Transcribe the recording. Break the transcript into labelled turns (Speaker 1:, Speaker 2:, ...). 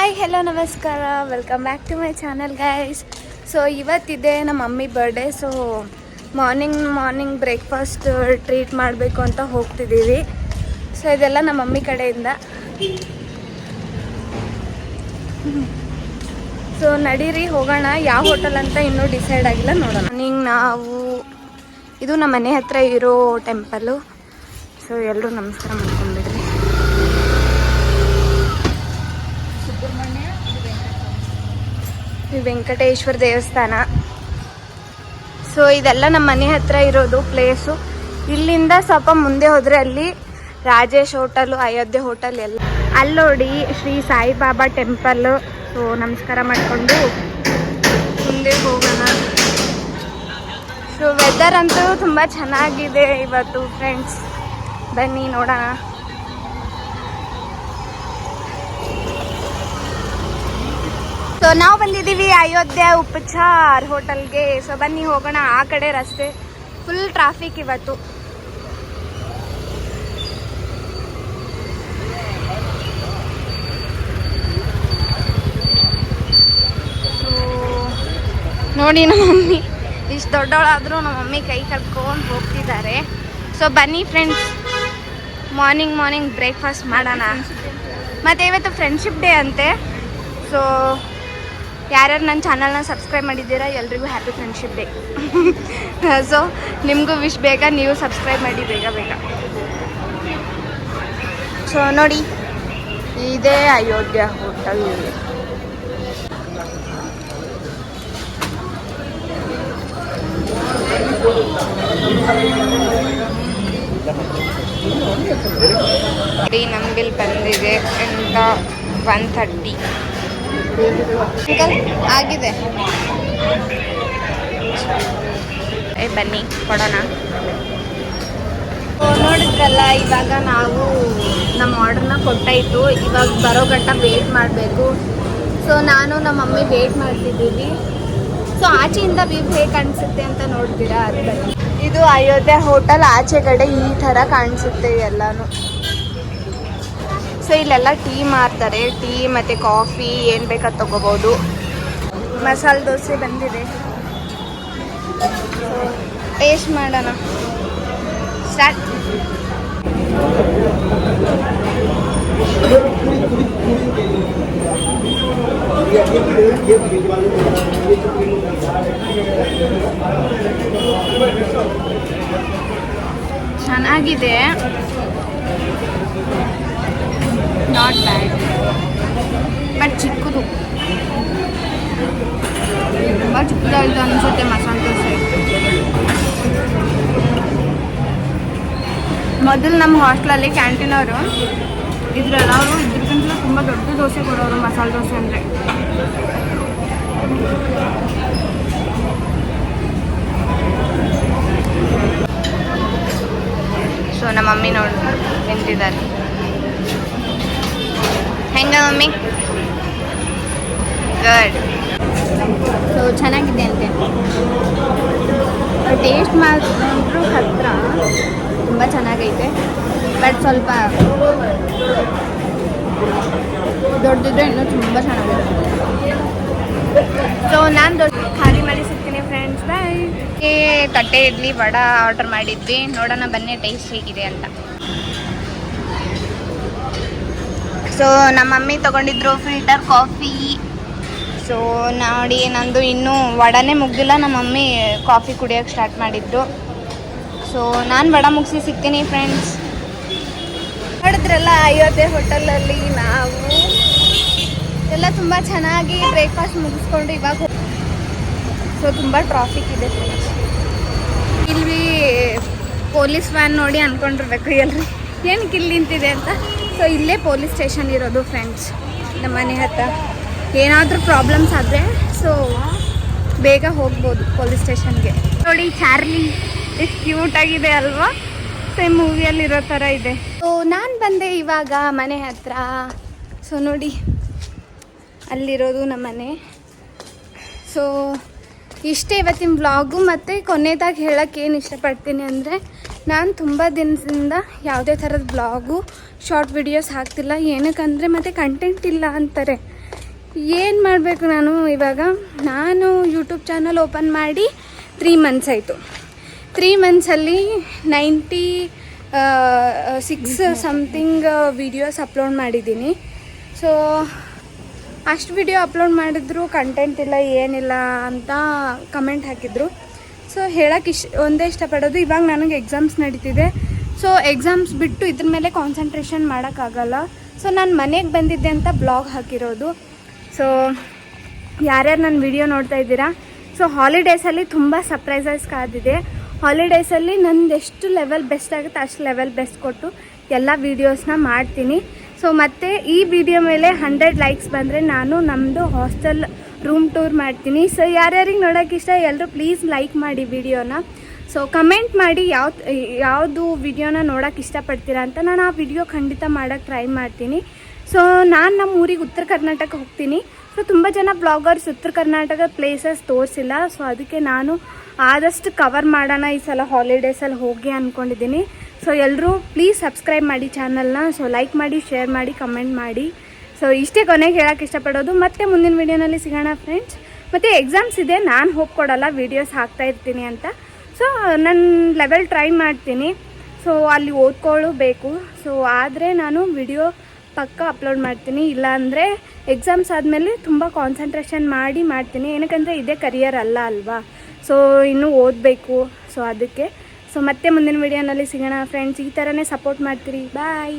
Speaker 1: Hi hello ನಮಸ್ಕಾರ, welcome back to my channel guys. So ಇವತ್ತಿದೆ ನಮ್ಮ mummy birthday. So morning breakfast treat ಮಾಡಬೇಕು ಅಂತ ಹೋಗ್ತಿದ್ದೀವಿ. ಸೊ ಇದೆಲ್ಲ ನಮ್ಮ ಮಮ್ಮಿ ಕಡೆಯಿಂದ. ಸೊ ನಡೀರಿ ಹೋಗೋಣ. ಯಾವ ಹೋಟೆಲ್ ಅಂತ ಇನ್ನೂ ಡಿಸೈಡ್ ಆಗಿಲ್ಲ, ನೋಡೋಣ. ನಾವು ಇದು ನಮ್ಮ ಮನೆ ಹತ್ರ ಇರೋ ಟೆಂಪಲ್ಲು. ಸೊ ಎಲ್ಲರೂ ನಮಸ್ಕಾರ ಮಾಡ್ಕೊಂಡ್ಬಿಡ್ರಿ. ವೆಂಕಟೇಶ್ವರ ದೇವಸ್ಥಾನ. ಸೊ ಇದೆಲ್ಲ ನಮ್ಮ ಮನೆ ಹತ್ರ ಇರೋದು ಪ್ಲೇಸು. ಇಲ್ಲಿಂದ ಸ್ವಲ್ಪ ಮುಂದೆ ಹೋದರೆ ಅಲ್ಲಿ ರಾಜೇಶ್ ಹೋಟೆಲು, ಅಯೋಧ್ಯೆ ಹೋಟೆಲ್ ಎಲ್ಲ ಅಲ್ಲಿ ನೋಡಿ. ಶ್ರೀ ಸಾಯಿಬಾಬಾ ಟೆಂಪಲ್. ಸೊ ನಮಸ್ಕಾರ ಮಾಡಿಕೊಂಡು ಮುಂದೆ ಹೋಗೋಣ. ಸೊ ವೆದರ್ ಅಂತೂ ತುಂಬ ಚೆನ್ನಾಗಿದೆ ಇವತ್ತು ಫ್ರೆಂಡ್ಸ್. ಬನ್ನಿ ನೋಡೋಣ. ಸೊ ನಾವು ಬಂದಿದ್ದೀವಿ ಅಯೋಧ್ಯೆ ಉಪಚಾರ್ ಹೋಟೆಲ್ಗೆ. ಸೊ ಬನ್ನಿ ಹೋಗೋಣ. ಆ ಕಡೆ ರಸ್ತೆ ಫುಲ್ ಟ್ರಾಫಿಕ್ ಇವತ್ತು. ನೋಡಿ ನಮ್ಮ ಮಮ್ಮಿ ಇಷ್ಟು ದೊಡ್ಡವಳಾದರೂ ನಮ್ಮ ಮಮ್ಮಿ ಕೈ ಕಳ್ಕೊಂಡು ಹೋಗ್ತಿದ್ದಾರೆ. ಸೊ ಬನ್ನಿ ಫ್ರೆಂಡ್ಸ್, ಮಾರ್ನಿಂಗ್ ಬ್ರೇಕ್ಫಾಸ್ಟ್ ಮಾಡೋಣ. ಮತ್ತು ಇವತ್ತು ಫ್ರೆಂಡ್ಶಿಪ್ ಡೇ ಅಂತೆ. ಸೊ ಯಾರ್ಯಾರು ನನ್ನ ಚಾನಲ್ನ ಸಬ್ಸ್ಕ್ರೈಬ್ ಮಾಡಿದ್ದೀರಾ ಎಲ್ರಿಗೂ ಹ್ಯಾಪಿ ಫ್ರೆಂಡ್ಶಿಪ್ ಡೇ. ಸೊ ನಿಮಗೂ ವಿಶ್ ಬೇಗ, ನೀವು ಸಬ್ಸ್ಕ್ರೈಬ್ ಮಾಡಿ ಬೇಗ. ಸೊ ನೋಡಿ, ಇದೇ ಅಯೋಧ್ಯೆ ಹೋಟೆಲ್. ನಮ್ಮ ಬಿಲ್ ಬಂದಿದೆ ಅಂತ 130 ಆಗಿದೆ. ಬನ್ನಿ ಕೊಡೋಣ. ನೋಡಿದ್ರಲ್ಲ, ಇವಾಗ ನಾವು ನಮ್ಮ ಆರ್ಡ್ರನ್ನ ಕೊಟ್ಟಾಯಿತು. ಇವಾಗ ಬರೋ ಗಂಟ ವೇಟ್ ಮಾಡಬೇಕು. ಸೊ ನಾನು ನಮ್ಮ ಮಮ್ಮಿ ವೇಟ್ ಮಾಡ್ತಿದ್ದೀವಿ. ಸೊ ಆಚೆಯಿಂದ ವ್ಯೂ ಹೇಗೆ ಕಾಣಿಸುತ್ತೆ ಅಂತ ನೋಡ್ತೀರಾ? ಅದು ಬನ್ನಿ. ಇದು ಅಯೋಧ್ಯೆ ಹೋಟೆಲ್. ಆಚೆ ಕಡೆ ಈ ಥರ ಕಾಣಿಸುತ್ತೆ ಎಲ್ಲನೂ. ಸೊ ಇಲ್ಲೆಲ್ಲ ಟೀ ಮಾರ್ತಾರೆ. ಟೀ ಮತ್ತು ಕಾಫಿ ಏನು ಬೇಕಾದ ತೊಗೋಬೋದು. ಮಸಾಲೆ ದೋಸೆ ಬಂದಿದೆ. ಟೇಸ್ಟ್ ಮಾಡೋಣ. ಸ್ಟಾರ್ಟ್. ಚೆನ್ನಾಗಿದೆ, ನಾಟ್ ಬ್ಯಾಡ್. ಬಟ್ ಚಿಕ್ಕದು, ತುಂಬ ಚಿಕ್ಕದಾಗಿದೆ ಅನಿಸುತ್ತೆ ಮಸಾಲೆ ದೋಸೆ. ಮೊದಲು ನಮ್ಮ ಹಾಸ್ಟೆಲಲ್ಲಿ ಕ್ಯಾಂಟೀನವರು ಇದ್ರಲ್ಲ, ಅವರು ಇದ್ರಕ್ಕಿಂತಲೂ ತುಂಬ ದೊಡ್ಡ ದೋಸೆ ಕೊಡೋರು, ಮಸಾಲೆ ದೋಸೆ ಅಂದರೆ. ಸೊ ನಮ್ಮ ಮಮ್ಮಿ ನೋಡಿ ನಿಂತಿದ್ದಾರೆ. ಹೆಂಗ ಮಮ್ಮಿ? ಗುಡ್. ಸೊ ಚೆನ್ನಾಗಿದೆ ಅಂತೆ. ಟೇಸ್ಟ್ ಮಾಡಿದ್ರು ಹತ್ರ ತುಂಬ ಚೆನ್ನಾಗೈತೆ. ಬಟ್ ಸ್ವಲ್ಪ ದೊಡ್ಡದಿದ್ರೆ ಇನ್ನೂ ತುಂಬ ಚೆನ್ನಾಗಿದೆ. ಸೊ ನಾನು ದೊಡ್ಡ ಖಾಲಿ ಮಾಡಿ ಸಿಗ್ತೀನಿ ಫ್ರೆಂಡ್ಸ್. ಬಾಯ್. ತಟ್ಟೆ ಇಡ್ಲಿ ವಡ ಆರ್ಡರ್ ಮಾಡಿದ್ವಿ. ನೋಡೋಣ ಬನ್ನಿ ಟೇಸ್ಟ್ ಹೇಗಿದೆ ಅಂತ. ಸೊ ನಮ್ಮ ಮಮ್ಮಿ ತೊಗೊಂಡಿದ್ರು ಫಿಲ್ಟರ್ ಕಾಫಿ. ಸೊ ನೋಡಿ, ನಂದು ಇನ್ನೂ ವಡನೇ ಮುಗ್ದಿಲ್ಲ. ನಮ್ಮ ಮಮ್ಮಿ ಕಾಫಿ ಕುಡಿಯೋಕ್ಕೆ ಸ್ಟಾರ್ಟ್ ಮಾಡಿದ್ರು. ಸೊ ನಾನು ವಡ ಮುಗಿಸಿ ಸಿಗ್ತೀನಿ ಫ್ರೆಂಡ್ಸ್. ನೋಡಿದ್ರಲ್ಲ, ಅಯೋಧ್ಯೆ ಹೋಟೆಲಲ್ಲಿ ನಾವು ಎಲ್ಲ ತುಂಬ ಚೆನ್ನಾಗಿ ಬ್ರೇಕ್ಫಾಸ್ಟ್ ಮುಗಿಸ್ಕೊಂಡು ಇವಾಗ. ಸೊ ತುಂಬ ಟ್ರಾಫಿಕ್ ಇದೆ ಫ್ರೆಂಡ್ಸ್. ಇಲ್ಲಿ ಪೊಲೀಸ್ ವ್ಯಾನ್ ನೋಡಿ ಅಂದ್ಕೊಂಡಿರ್ಬೇಕು ಎಲ್ರಿ ಏನಕ್ಕೆ ಇಲ್ಲಿ ನಿಂತಿದೆ ಅಂತ. ಸೊ ಇಲ್ಲೇ ಪೊಲೀಸ್ ಸ್ಟೇಷನ್ ಇರೋದು ಫ್ರೆಂಡ್ಸ್, ನಮ್ಮ ಮನೆ ಹತ್ರ. ಏನಾದರೂ ಪ್ರಾಬ್ಲಮ್ಸ್ ಆದರೆ ಸೊ ಬೇಗ ಹೋಗ್ಬೋದು ಪೊಲೀಸ್ ಸ್ಟೇಷನ್ಗೆ. ನೋಡಿ ಚಾರ್ಲಿ ಎಷ್ಟು ಕ್ಯೂಟಾಗಿದೆ ಅಲ್ವಾ? ಸೇಮ್ ಮೂವಿಯಲ್ಲಿರೋ ಥರ ಇದೆ. ಸೊ ನಾನು ಬಂದೆ ಇವಾಗ ಮನೆ ಹತ್ರ. ಸೊ ನೋಡಿ, ಅಲ್ಲಿರೋದು ನಮ್ಮ ಮನೆ. ಸೊ ಇಷ್ಟೇ ಇವತ್ತಿನ ವ್ಲಾಗು. ಮತ್ತು ಕೊನೆಯದಾಗಿ ಹೇಳೋಕ್ಕೆ ಏನು ಇಷ್ಟಪಡ್ತೀನಿ ಅಂದರೆ, ನಾನು ತುಂಬ ದಿನದಿಂದ ಯಾವುದೇ ಥರದ ಬ್ಲಾಗು ಶಾರ್ಟ್ ವಿಡಿಯೋಸ್ ಹಾಕ್ತಿಲ್ಲ. ಏನಕ್ಕಂದರೆ ಮತ್ತು ಕಂಟೆಂಟ್ ಇಲ್ಲ ಅಂತಾರೆ. ಏನು ಮಾಡಬೇಕು ನಾನು ಯೂಟ್ಯೂಬ್ ಚಾನಲ್ ಓಪನ್ ಮಾಡಿ 3 ಮಂತ್ಸ್ ಆಯಿತು. 3 ಮಂತ್ಸಲ್ಲಿ 96 ಸಮಥಿಂಗ್ ವೀಡಿಯೋಸ್ ಅಪ್ಲೋಡ್ ಮಾಡಿದ್ದೀನಿ. ಸೊ ಅಷ್ಟು ವಿಡಿಯೋ ಅಪ್ಲೋಡ್ ಮಾಡಿದ್ರು ಕಂಟೆಂಟ್ ಇಲ್ಲ ಏನಿಲ್ಲ ಅಂತ ಕಮೆಂಟ್ ಹಾಕಿದ್ರು. ಸೊ ಹೇಳೋಕ್ಕೆ ಒಂದೇ ಇಷ್ಟಪಡೋದು, ಇವಾಗ ನನಗೆ ಎಕ್ಸಾಮ್ಸ್ ನಡೀತಿದೆ. ಸೊ ಎಕ್ಸಾಮ್ಸ್ ಬಿಟ್ಟು ಇದ್ರ ಮೇಲೆ ಕಾನ್ಸಂಟ್ರೇಷನ್ ಮಾಡೋಕ್ಕಾಗಲ್ಲ. ಸೊ ನಾನು ಮನೆಗೆ ಬಂದಿದ್ದೆ ಅಂತ ಬ್ಲಾಗ್ ಹಾಕಿರೋದು. ಸೊ ಯಾರ್ಯಾರು ನನ್ನ ವಿಡಿಯೋ ನೋಡ್ತಾ ಇದ್ದೀರಾ, ಸೊ ಹಾಲಿಡೇಸಲ್ಲಿ ತುಂಬ ಸರ್ಪ್ರೈಸಸ್ ಕಾದಿದೆ. ಹಾಲಿಡೇಸಲ್ಲಿ ನಂದು ಎಷ್ಟು ಲೆವೆಲ್ ಬೆಸ್ಟ್ ಆಗುತ್ತೆ ಅಷ್ಟು ಲೆವೆಲ್ ಬೆಸ್ಟ್ ಕೊಟ್ಟು ಎಲ್ಲ ವೀಡಿಯೋಸ್ನ ಮಾಡ್ತೀನಿ. ಸೊ ಮತ್ತು ಈ ವಿಡಿಯೋ ಮೇಲೆ 100 ಲೈಕ್ಸ್ ಬಂದರೆ ನಾನು ನಮ್ಮದು ಹಾಸ್ಟೆಲ್ ರೂಮ್ ಟೂರ್ ಮಾಡ್ತೀನಿ. ಸೊ ಯಾರ್ಯಾರಿಗೆ ನೋಡೋಕೆ ಇಷ್ಟ ಎಲ್ಲರೂ ಪ್ಲೀಸ್ ಲೈಕ್ ಮಾಡಿ ವಿಡಿಯೋನ. ಸೊ ಕಮೆಂಟ್ ಮಾಡಿ ಯಾವುದು ವಿಡಿಯೋನ ನೋಡೋಕೆ ಇಷ್ಟಪಡ್ತೀರಾ ಅಂತ. ನಾನು ಆ ವಿಡಿಯೋ ಖಂಡಿತ ಮಾಡೋಕ್ಕೆ ಟ್ರೈ ಮಾಡ್ತೀನಿ. ಸೊ ನಾನು ನಮ್ಮ ಊರಿಗೆ ಉತ್ತರ ಕರ್ನಾಟಕ ಹೋಗ್ತೀನಿ. ಸೊ ತುಂಬ ಜನ ಬ್ಲಾಗರ್ಸ್ ಉತ್ತರ ಕರ್ನಾಟಕ ಪ್ಲೇಸಸ್ ತೋರಿಸಿಲ್ಲ. ಸೊ ಅದಕ್ಕೆ ನಾನು ಆದಷ್ಟು ಕವರ್ ಮಾಡೋಣ ಈ ಸಲ ಹಾಲಿಡೇಸಲ್ಲಿ ಹೋಗಿ ಅಂದ್ಕೊಂಡಿದ್ದೀನಿ. ಸೊ ಎಲ್ಲರೂ ಪ್ಲೀಸ್ ಸಬ್ಸ್ಕ್ರೈಬ್ ಮಾಡಿ ಚಾನಲ್ನ. ಸೊ ಲೈಕ್ ಮಾಡಿ, ಶೇರ್ ಮಾಡಿ, ಕಮೆಂಟ್ ಮಾಡಿ. ಸೊ ಇಷ್ಟೇ ಕೊನೆಗೆ ಹೇಳೋಕ್ಕೆ ಇಷ್ಟಪಡೋದು. ಮತ್ತೆ ಮುಂದಿನ ವೀಡಿಯೋನಲ್ಲಿ ಸಿಗೋಣ ಫ್ರೆಂಡ್ಸ್. ಮತ್ತು ಎಕ್ಸಾಮ್ಸ್ ಇದೆ, ನಾನು ಹೋಪ್ ಕೊಡೋಲ್ಲ, ವೀಡಿಯೋಸ್ ಹಾಕ್ತಾ ಇರ್ತೀನಿ ಅಂತ. ಸೊ ನನ್ನ ಲೆವೆಲ್ ಟ್ರೈ ಮಾಡ್ತೀನಿ. ಸೊ ಅಲ್ಲಿ ಓದ್ಕೊಳ್ಳಬೇಕು. ಸೊ ಆದರೆ ನಾನು ವಿಡಿಯೋ ಪಕ್ಕ ಅಪ್ಲೋಡ್ ಮಾಡ್ತೀನಿ. ಇಲ್ಲಾಂದರೆ ಎಕ್ಸಾಮ್ಸ್ ಆದಮೇಲೆ ತುಂಬ ಕಾನ್ಸಂಟ್ರೇಷನ್ ಮಾಡ್ತೀನಿ. ಏನಕ್ಕಂದರೆ ಇದೇ ಕರಿಯರ್ ಅಲ್ವಾ. ಸೊ ಇನ್ನೂ ಓದಬೇಕು. ಸೊ ಅದಕ್ಕೆ. ಸೊ ಮತ್ತೆ ಮುಂದಿನ ವೀಡಿಯೋನಲ್ಲಿ ಸಿಗೋಣ ಫ್ರೆಂಡ್ಸ್. ಈ ಥರನೇ ಸಪೋರ್ಟ್ ಮಾಡ್ತೀರಿ. ಬಾಯ್.